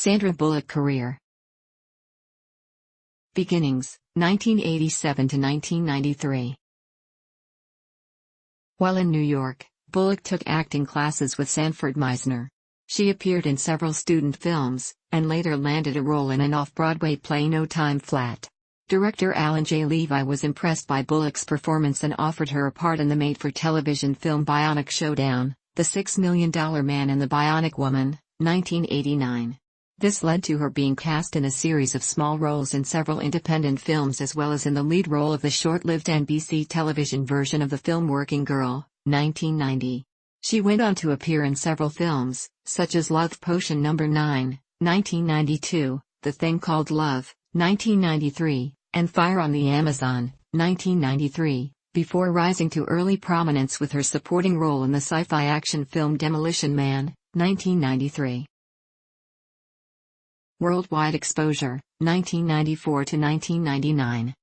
Sandra Bullock career. Beginnings, 1987 to 1993. While in New York, Bullock took acting classes with Sanford Meisner. She appeared in several student films, and later landed a role in an off-Broadway play No Time Flat. Director Alan J. Levi was impressed by Bullock's performance and offered her a part in the made-for-television film Bionic Showdown, The $6 Million Man and the Bionic Woman, 1989. This led to her being cast in a series of small roles in several independent films as well as in the lead role of the short-lived NBC television version of the film Working Girl, 1990. She went on to appear in several films, such as Love Potion No. 9, 1992, The Thing Called Love, 1993, and Fire on the Amazon, 1993, before rising to early prominence with her supporting role in the sci-fi action film Demolition Man, 1993. Worldwide exposure, 1994 to 1999.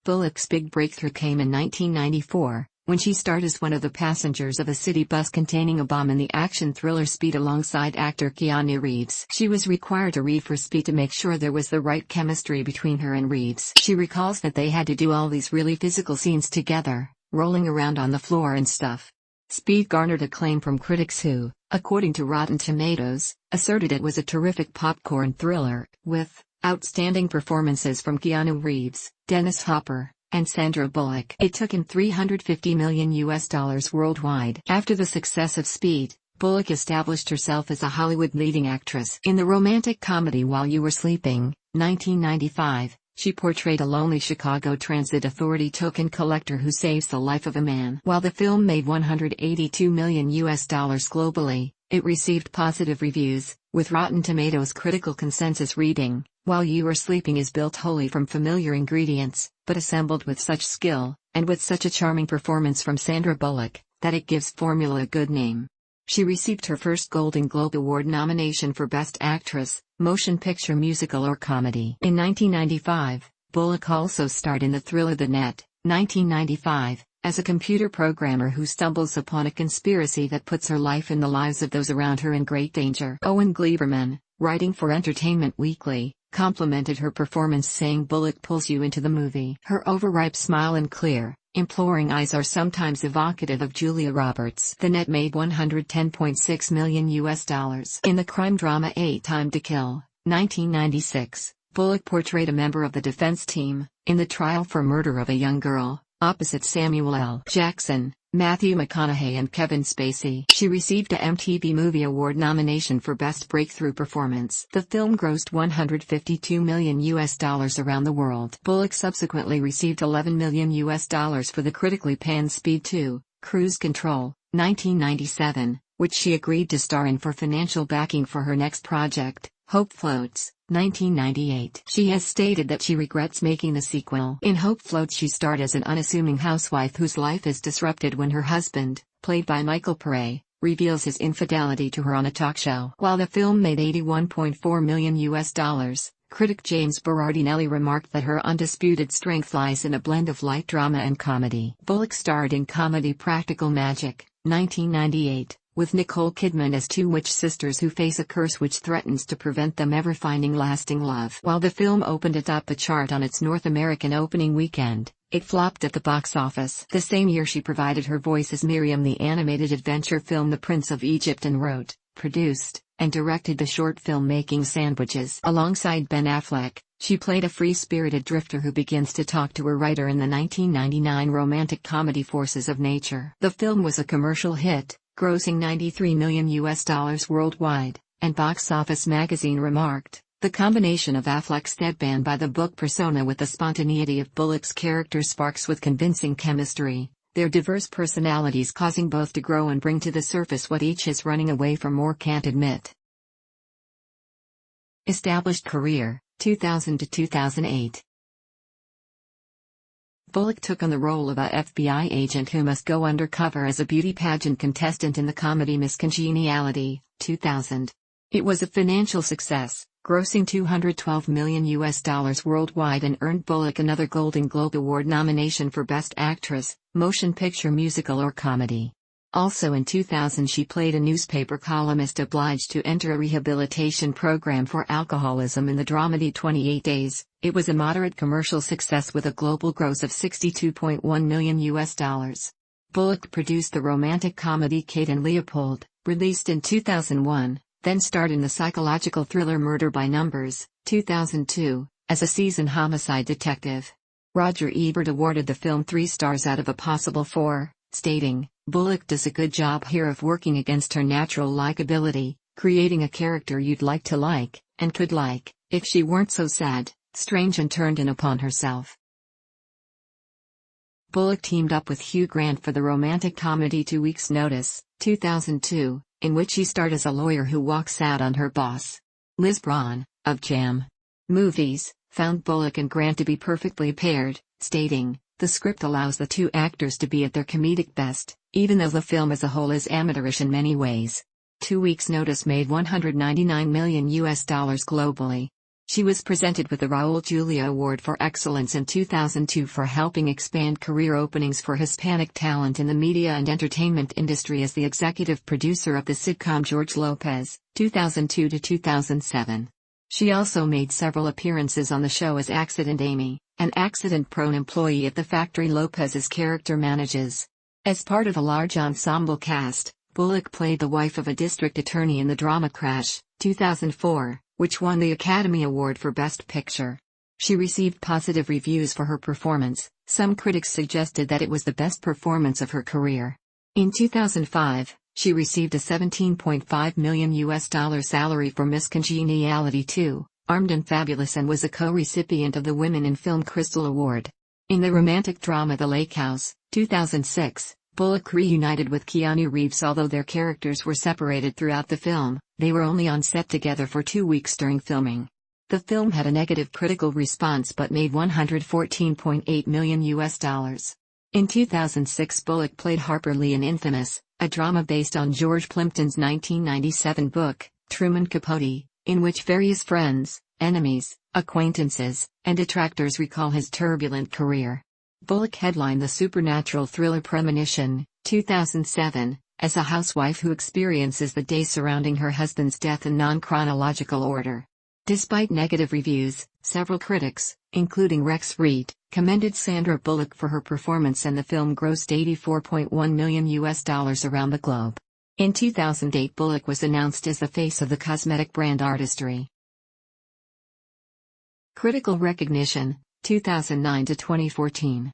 Bullock's big breakthrough came in 1994, when she starred as one of the passengers of a city bus containing a bomb in the action thriller Speed alongside actor Keanu Reeves. She was required to read for Speed to make sure there was the right chemistry between her and Reeves. She recalls that they had to do all these really physical scenes together, rolling around on the floor and stuff. Speed garnered acclaim from critics who, according to Rotten Tomatoes, asserted it was a terrific popcorn thriller, with outstanding performances from Keanu Reeves, Dennis Hopper, and Sandra Bullock. It took in $350 million worldwide. After the success of Speed, Bullock established herself as a Hollywood leading actress. In the romantic comedy While You Were Sleeping, 1995, she portrayed a lonely Chicago Transit Authority token collector who saves the life of a man. While the film made $182 million globally, it received positive reviews, with Rotten Tomatoes critical consensus reading, "While You Were Sleeping is built wholly from familiar ingredients, but assembled with such skill, and with such a charming performance from Sandra Bullock, that it gives Formula a good name." She received her first Golden Globe Award nomination for Best Actress, Motion Picture Musical or Comedy. In 1995, Bullock also starred in the thriller The Net, 1995, as a computer programmer who stumbles upon a conspiracy that puts her life and the lives of those around her in great danger. Owen Gleiberman, writing for Entertainment Weekly, complimented her performance saying Bullock pulls you into the movie. Her overripe smile and clear, imploring eyes are sometimes evocative of Julia Roberts. The Net made $110.6 million. In the crime drama A Time to Kill, 1996, Bullock portrayed a member of the defense team, in the trial for murder of a young girl, opposite Samuel L. Jackson, Matthew McConaughey and Kevin Spacey. She received a MTV Movie Award nomination for Best Breakthrough Performance. The film grossed $152 million around the world. Bullock subsequently received $11 million for the critically panned Speed 2, Cruise Control, 1997, which she agreed to star in for financial backing for her next project, Hope Floats, 1998. She has stated that she regrets making the sequel. In Hope Floats she starred as an unassuming housewife whose life is disrupted when her husband, played by Michael Pare, reveals his infidelity to her on a talk show. While the film made $81.4 million, critic James Berardinelli remarked that her undisputed strength lies in a blend of light drama and comedy. Bullock starred in comedy Practical Magic, 1998. With Nicole Kidman as two witch sisters who face a curse which threatens to prevent them ever finding lasting love. While the film opened atop the chart on its North American opening weekend, it flopped at the box office. The same year she provided her voice as Miriam the animated adventure film The Prince of Egypt and wrote, produced, and directed the short film Making Sandwiches. Alongside Ben Affleck, she played a free-spirited drifter who begins to talk to a writer in the 1999 romantic comedy Forces of Nature. The film was a commercial hit, grossing $93 million worldwide, and Box Office Magazine remarked, "The combination of Affleck's deadpan by-the-book persona with the spontaneity of Bullock's character sparks with convincing chemistry, their diverse personalities causing both to grow and bring to the surface what each is running away from or can't admit." Established career, 2000 to 2008. Bullock took on the role of a FBI agent who must go undercover as a beauty pageant contestant in the comedy Miss Congeniality, 2000. It was a financial success, grossing $212 million worldwide and earned Bullock another Golden Globe Award nomination for Best Actress, Motion Picture Musical or Comedy. Also in 2000 she played a newspaper columnist obliged to enter a rehabilitation program for alcoholism in the dramedy 28 Days. It was a moderate commercial success with a global gross of $62.1 million. Bullock produced the romantic comedy Kate and Leopold, released in 2001, then starred in the psychological thriller Murder by Numbers, 2002, as a seasoned homicide detective. Roger Ebert awarded the film 3 stars out of a possible 4, stating, "Bullock does a good job here of working against her natural likability, creating a character you'd like to like, and could like, if she weren't so sad, strange and turned in upon herself." Bullock teamed up with Hugh Grant for the romantic comedy 2 Weeks' Notice, 2002, in which she starred as a lawyer who walks out on her boss. Liz Braun, of Jam Movies, found Bullock and Grant to be perfectly paired, stating, "The script allows the 2 actors to be at their comedic best, even though the film as a whole is amateurish in many ways." 2 Weeks' Notice made $199 million globally. She was presented with the Raul Julia Award for Excellence in 2002 for helping expand career openings for Hispanic talent in the media and entertainment industry as the executive producer of the sitcom George Lopez, 2002 to 2007. She also made several appearances on the show as Accident Amy, an accident-prone employee at the factory Lopez's character manages. As part of a large ensemble cast, Bullock played the wife of a district attorney in the drama Crash, 2004, which won the Academy Award for Best Picture. She received positive reviews for her performance. Some critics suggested that it was the best performance of her career. In 2005, she received a $17.5 million salary for Miss Congeniality 2, Armed and Fabulous, and was a co-recipient of the Women in Film Crystal Award. In the romantic drama The Lake House, 2006, Bullock reunited with Keanu Reeves. Although their characters were separated throughout the film, they were only on set together for 2 weeks during filming. The film had a negative critical response but made $114.8 million. In 2006, Bullock played Harper Lee in Infamous, a drama based on George Plimpton's 1997 book, Truman Capote, in which various friends, enemies, acquaintances, and detractors recall his turbulent career. Bullock headlined the supernatural thriller Premonition, 2007, as a housewife who experiences the day surrounding her husband's death in non-chronological order. Despite negative reviews, several critics, including Rex Reed, commended Sandra Bullock for her performance, and the film grossed $84.1 million around the globe. In 2008, Bullock was announced as the face of the cosmetic brand Artistry. Critical recognition, 2009 to 2014.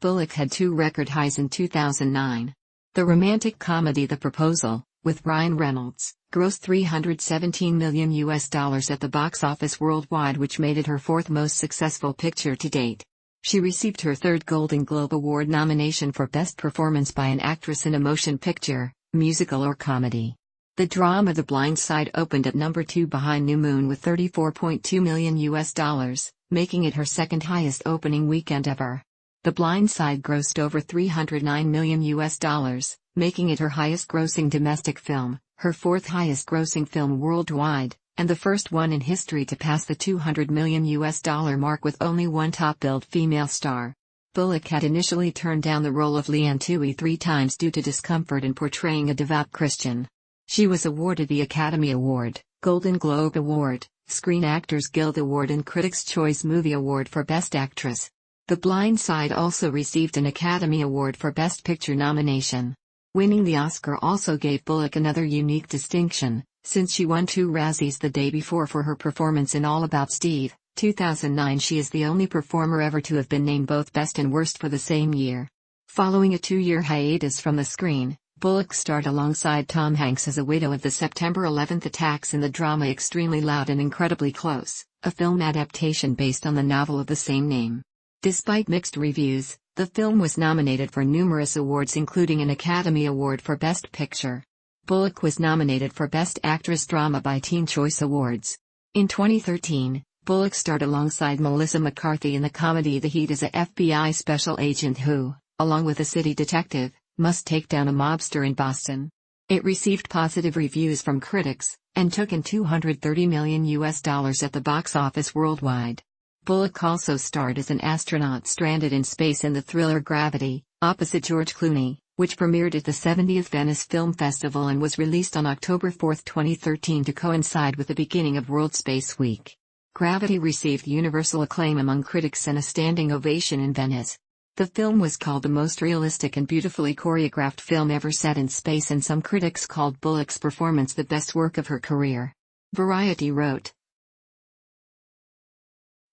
Bullock had 2 record highs in 2009. The romantic comedy The Proposal, with Ryan Reynolds, grossed $317 million at the box office worldwide, which made it her 4th most successful picture to date. She received her 3rd Golden Globe Award nomination for Best Performance by an Actress in a Motion Picture, Musical or Comedy. The drama The Blind Side opened at number 2 behind New Moon with $34.2 million, making it her 2nd highest opening weekend ever. The Blind Side grossed over $309 million, making it her highest grossing domestic film, her 4th highest grossing film worldwide, and the first one in history to pass the $200 million mark with only one top-billed female star. Bullock had initially turned down the role of Leanne Tui 3 times due to discomfort in portraying a devout Christian. She was awarded the Academy Award, Golden Globe Award, Screen Actors Guild Award, and Critics' Choice Movie Award for Best Actress. The Blind Side also received an Academy Award for Best Picture nomination. Winning the Oscar also gave Bullock another unique distinction, since she won 2 Razzies the day before for her performance in All About Steve, 2009. She is the only performer ever to have been named both Best and Worst for the same year. Following a 2-year hiatus from the screen, Bullock starred alongside Tom Hanks as a widow of the September 11 attacks in the drama Extremely Loud and Incredibly Close, a film adaptation based on the novel of the same name. Despite mixed reviews, the film was nominated for numerous awards, including an Academy Award for Best Picture. Bullock was nominated for Best Actress Drama by Teen Choice Awards. In 2013, Bullock starred alongside Melissa McCarthy in the comedy The Heat as a FBI special agent who, along with a city detective, must take down a mobster in Boston. It received positive reviews from critics, and took in $230 million at the box office worldwide. Bullock also starred as an astronaut stranded in space in the thriller Gravity, opposite George Clooney, which premiered at the 70th Venice Film Festival and was released on October 4, 2013 to coincide with the beginning of World Space Week. Gravity received universal acclaim among critics and a standing ovation in Venice. The film was called the most realistic and beautifully choreographed film ever set in space, and some critics called Bullock's performance the best work of her career. Variety wrote,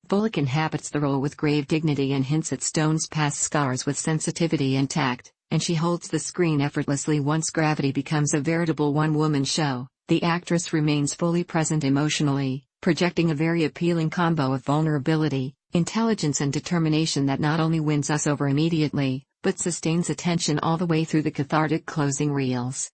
Bullock inhabits the role with grave dignity and hints at Stone's past scars with sensitivity and tact, and she holds the screen effortlessly. Once Gravity becomes a veritable one-woman show, the actress remains fully present emotionally, projecting a very appealing combo of vulnerability, intelligence and determination that not only wins us over immediately, but sustains attention all the way through the cathartic closing reels.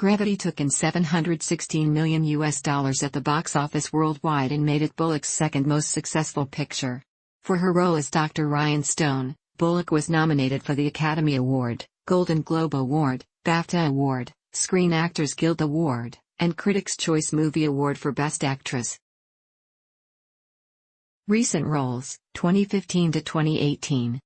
Gravity took in $716 million at the box office worldwide and made it Bullock's second most successful picture. For her role as Dr. Ryan Stone, Bullock was nominated for the Academy Award, Golden Globe Award, BAFTA Award, Screen Actors Guild Award, and Critics' Choice Movie Award for Best Actress. Recent roles, 2015 to 2018.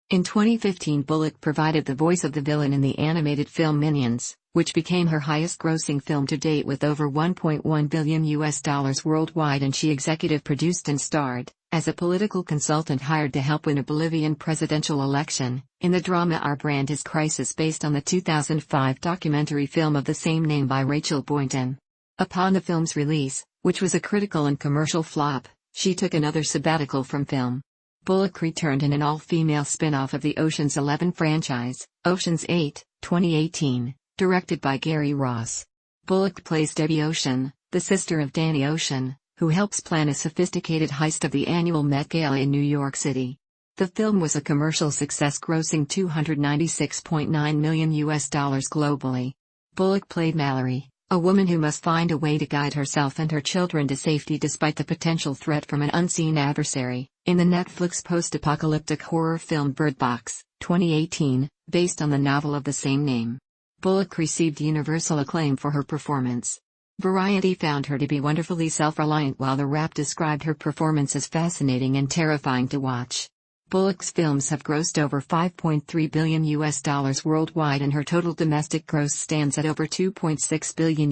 In 2015, Bullock provided the voice of the villain in the animated film Minions, which became her highest-grossing film to date with over $1.1 billion worldwide, and she executive produced and starred, as a political consultant hired to help win a Bolivian presidential election, in the drama Our Brand is Crisis, based on the 2005 documentary film of the same name by Rachel Boynton. Upon the film's release, which was a critical and commercial flop, she took another sabbatical from film. Bullock returned in an all-female spin-off of the Ocean's 11 franchise, Ocean's 8, 2018, directed by Gary Ross. Bullock plays Debbie Ocean, the sister of Danny Ocean, who helps plan a sophisticated heist of the annual Met Gala in New York City. The film was a commercial success, grossing $296.9 million globally. Bullock played Mallory, a woman who must find a way to guide herself and her children to safety despite the potential threat from an unseen adversary, in the Netflix post-apocalyptic horror film Bird Box, 2018, based on the novel of the same name. Bullock received universal acclaim for her performance. Variety found her to be wonderfully self-reliant, while The Wrap described her performance as fascinating and terrifying to watch. Bullock's films have grossed over $5.3 billion worldwide, and her total domestic gross stands at over $2.6 billion.